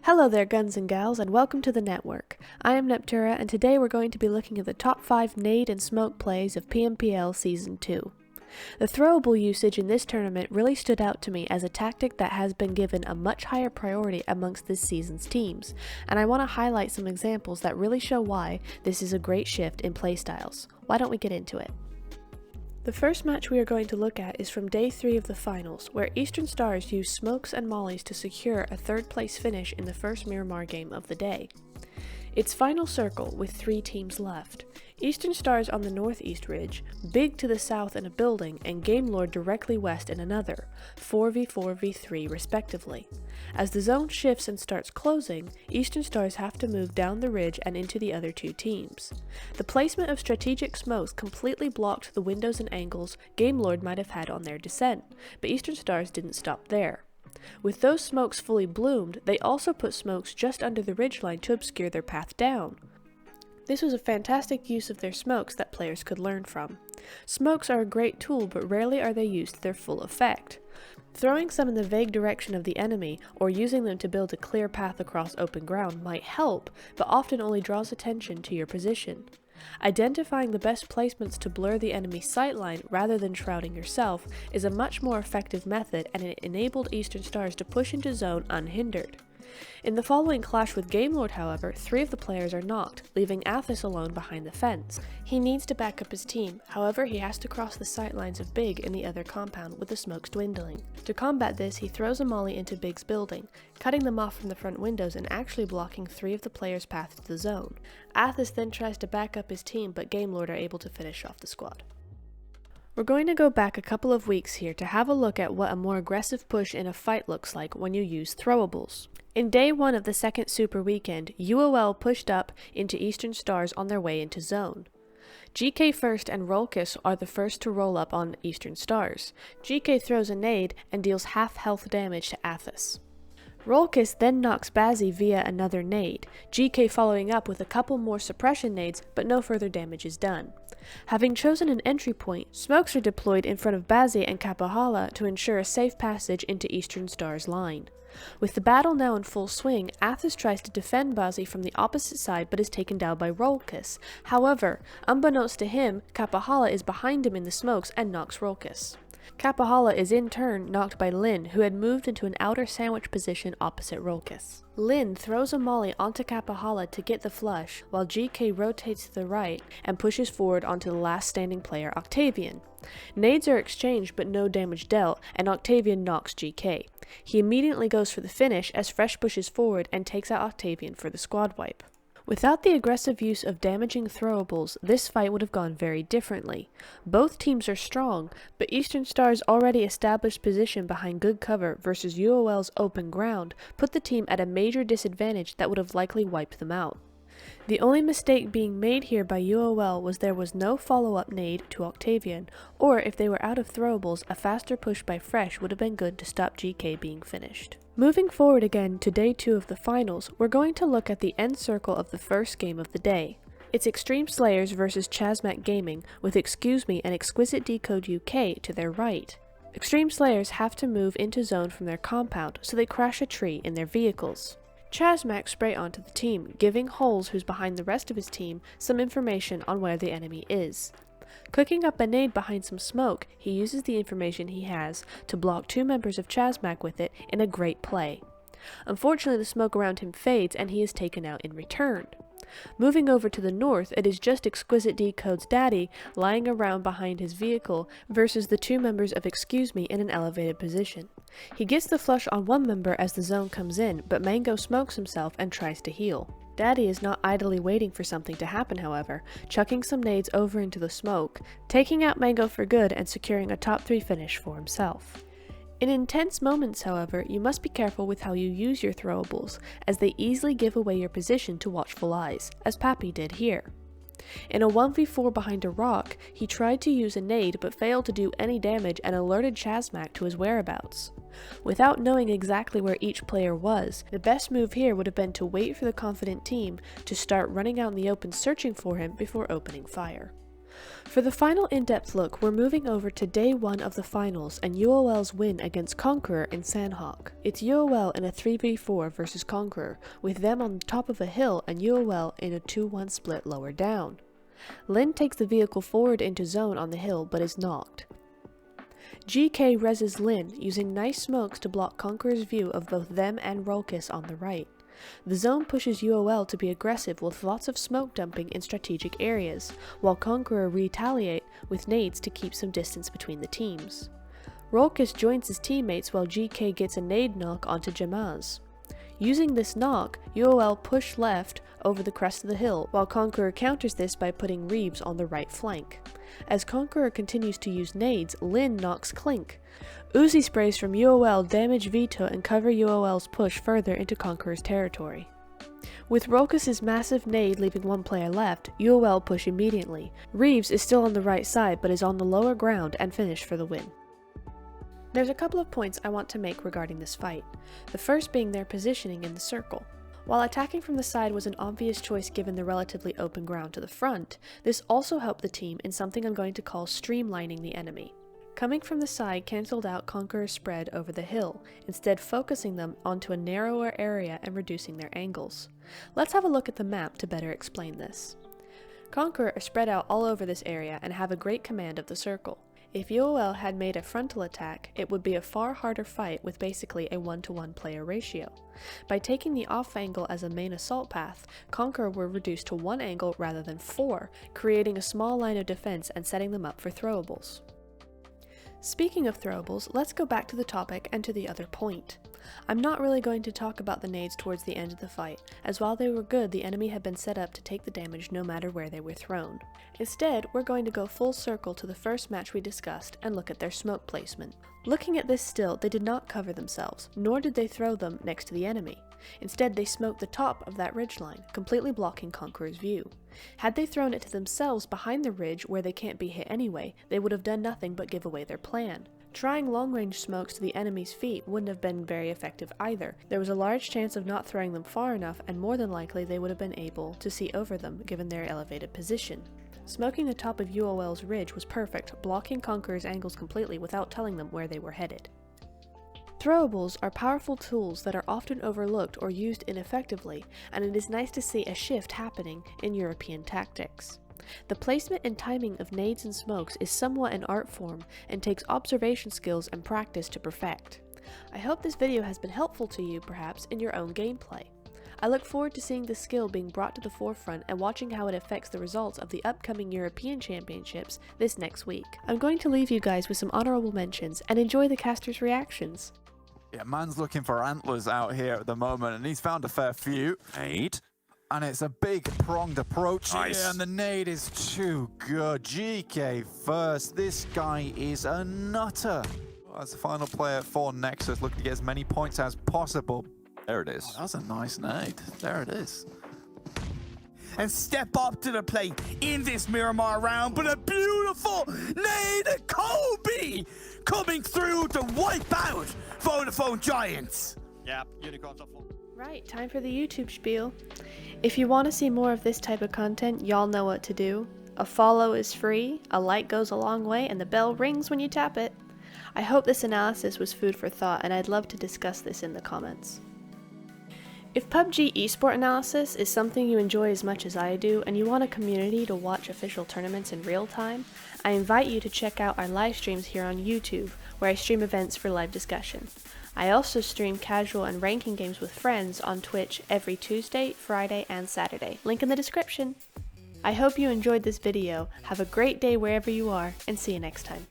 Hello there, guns and gals, and welcome to the network. I am Neptura, and today we're going to be looking at the top 5 nade and smoke plays of PMPL Season 2. The throwable usage in this tournament really stood out to me as a tactic that has been given a much higher priority amongst this season's teams, and I want to highlight some examples that really show why this is a great shift in playstyles. Why don't we get into it? The first match we are going to look at is from Day 3 of the finals, where Eastern Stars used smokes and mollies to secure a third place finish in the first Miramar game of the day. It's final circle with 3 teams left. Eastern Stars on the northeast ridge, Big to the south in a building, and Game Lord directly west in another, 4v4v3 respectively. As the zone shifts and starts closing, Eastern Stars have to move down the ridge and into the other 2 teams. The placement of strategic smokes completely blocked the windows and angles Game Lord might have had on their descent, but Eastern Stars didn't stop there. With those smokes fully bloomed, they also put smokes just under the ridgeline to obscure their path down. This was a fantastic use of their smokes that players could learn from. Smokes are a great tool, but rarely are they used to their full effect. Throwing some in the vague direction of the enemy, or using them to build a clear path across open ground might help, but often only draws attention to your position. Identifying the best placements to blur the enemy's sightline rather than shrouding yourself is a much more effective method, and it enabled Eastern Stars to push into zone unhindered. In the following clash with Game Lord, however, 3 of the players are knocked, leaving Athos alone behind the fence. He needs to back up his team, however he has to cross the sightlines of Big in the other compound with the smokes dwindling. To combat this, he throws a molly into Big's building, cutting them off from the front windows and actually blocking 3 of the players' path to the zone. Athos then tries to back up his team, but Game Lord are able to finish off the squad. We're going to go back a couple of weeks here to have a look at what a more aggressive push in a fight looks like when you use throwables. In Day 1 of the second Super Weekend, UOL pushed up into Eastern Stars on their way into zone. GK First and Rolkis are the first to roll up on Eastern Stars. GK throws a nade and deals half health damage to Athos. Rolkis then knocks Bazzi via another nade, GK following up with a couple more suppression nades, but no further damage is done. Having chosen an entry point, smokes are deployed in front of Bazzi and Kapahala to ensure a safe passage into Eastern Star's line. With the battle now in full swing, Athos tries to defend Bazzi from the opposite side but is taken down by Rolkis. However, unbeknownst to him, Kapahala is behind him in the smokes and knocks Rolkis. Kapahala is in turn knocked by Lin, who had moved into an outer sandwich position opposite Rolkis. Lin throws a molly onto Kapahala to get the flush, while GK rotates to the right and pushes forward onto the last standing player, Octavian. Nades are exchanged but no damage dealt, and Octavian knocks GK. He immediately goes for the finish as Fresh pushes forward and takes out Octavian for the squad wipe. Without the aggressive use of damaging throwables, this fight would have gone very differently. Both teams are strong, but Eastern Star's already established position behind good cover versus UOL's open ground put the team at a major disadvantage that would have likely wiped them out. The only mistake being made here by UOL was there was no follow-up nade to Octavian, or if they were out of throwables, a faster push by Fresh would have been good to stop GK being finished. Moving forward again to Day 2 of the finals, we're going to look at the end circle of the first game of the day. It's Extreme Slayers versus Chasmac Gaming, with Excuse Me and Exquisite Decode UK to their right. Extreme Slayers have to move into zone from their compound, so they crash a tree in their vehicles. Chasmac spray onto the team, giving Holes, who's behind the rest of his team, some information on where the enemy is. Cooking up a nade behind some smoke, he uses the information he has to block 2 members of Chasmac with it in a great play. Unfortunately, the smoke around him fades and he is taken out in return. Moving over to the north, it is just Exquisite Decode's daddy lying around behind his vehicle versus the 2 members of Excuse Me in an elevated position. He gets the flush on one member as the zone comes in, but Mango smokes himself and tries to heal. Daddy is not idly waiting for something to happen, however, chucking some nades over into the smoke, taking out Mango for good and securing a top 3 finish for himself. In intense moments, however, you must be careful with how you use your throwables, as they easily give away your position to watchful eyes, as Pappy did here. In a 1v4 behind a rock, he tried to use a nade but failed to do any damage and alerted Chasmac to his whereabouts. Without knowing exactly where each player was, the best move here would have been to wait for the confident team to start running out in the open searching for him before opening fire. For the final in-depth look, we're moving over to day 1 of the finals and UOL's win against Conqueror in Sandhawk. It's UOL in a 3v4 versus Conqueror, with them on the top of a hill and UOL in a 2-1 split lower down. Lin takes the vehicle forward into zone on the hill but is knocked. GK reses Lin, using nice smokes to block Conqueror's view of both them and Rolkis on the right. The zone pushes UOL to be aggressive with lots of smoke dumping in strategic areas, while Conqueror retaliate with nades to keep some distance between the teams. Rolkis joins his teammates while GK gets a nade knock onto Jamaz. Using this knock, UOL push left over the crest of the hill, while Conqueror counters this by putting Reeves on the right flank. As Conqueror continues to use nades, Lin knocks Clink. Uzi sprays from UOL damage Vito and cover UOL's push further into Conqueror's territory. With Rolkis' massive nade leaving one player left, UOL push immediately. Reeves is still on the right side but is on the lower ground and finish for the win. There's a couple of points I want to make regarding this fight, the first being their positioning in the circle. While attacking from the side was an obvious choice given the relatively open ground to the front, this also helped the team in something I'm going to call streamlining the enemy. Coming from the side cancelled out Conqueror's spread over the hill, instead focusing them onto a narrower area and reducing their angles. Let's have a look at the map to better explain this. Conqueror are spread out all over this area and have a great command of the circle. If UOL had made a frontal attack, it would be a far harder fight with basically a 1-to-1 player ratio. By taking the off angle as a main assault path, Conqueror were reduced to 1 angle rather than 4, creating a small line of defense and setting them up for throwables. Speaking of throwables, let's go back to the topic and to the other point. I'm not really going to talk about the nades towards the end of the fight, as while they were good, the enemy had been set up to take the damage no matter where they were thrown. Instead, we're going to go full circle to the first match we discussed and look at their smoke placement. Looking at this still, they did not cover themselves, nor did they throw them next to the enemy. Instead, they smoked the top of that ridgeline, completely blocking Conqueror's view. Had they thrown it to themselves behind the ridge where they can't be hit anyway, they would have done nothing but give away their plan. Trying long-range smokes to the enemy's feet wouldn't have been very effective either. There was a large chance of not throwing them far enough, and more than likely they would have been able to see over them given their elevated position. Smoking the top of UOL's ridge was perfect, blocking Conqueror's angles completely without telling them where they were headed. Throwables are powerful tools that are often overlooked or used ineffectively, and it is nice to see a shift happening in European tactics. The placement and timing of nades and smokes is somewhat an art form and takes observation skills and practice to perfect. I hope this video has been helpful to you, perhaps, in your own gameplay. I look forward to seeing this skill being brought to the forefront and watching how it affects the results of the upcoming European Championships this next week. I'm going to leave you guys with some honorable mentions and enjoy the casters' reactions. Yeah, man's looking for antlers out here at the moment, and he's found a fair few. Nade. And it's a big pronged approach Nice. here, and the nade is too good. GK first. This guy is a nutter. As the final player for Nexus, looking to get as many points as possible. There it is. Oh, that's a nice nade. There it is. And step up to the plate in this Miramar round, but a beautiful nade Kobe coming through to wipe out Vodafone Giants. Yeah, unicorns are full. Right, time for the YouTube spiel. If you want to see more of this type of content, y'all know what to do. A follow is free, a like goes a long way, and the bell rings when you tap it. I hope this analysis was food for thought, and I'd love to discuss this in the comments. If PUBG esport analysis is something you enjoy as much as I do, and you want a community to watch official tournaments in real time, I invite you to check out our live streams here on YouTube, where I stream events for live discussion. I also stream casual and ranking games with friends on Twitch every Tuesday, Friday, and Saturday. Link in the description. I hope you enjoyed this video. Have a great day wherever you are, and see you next time.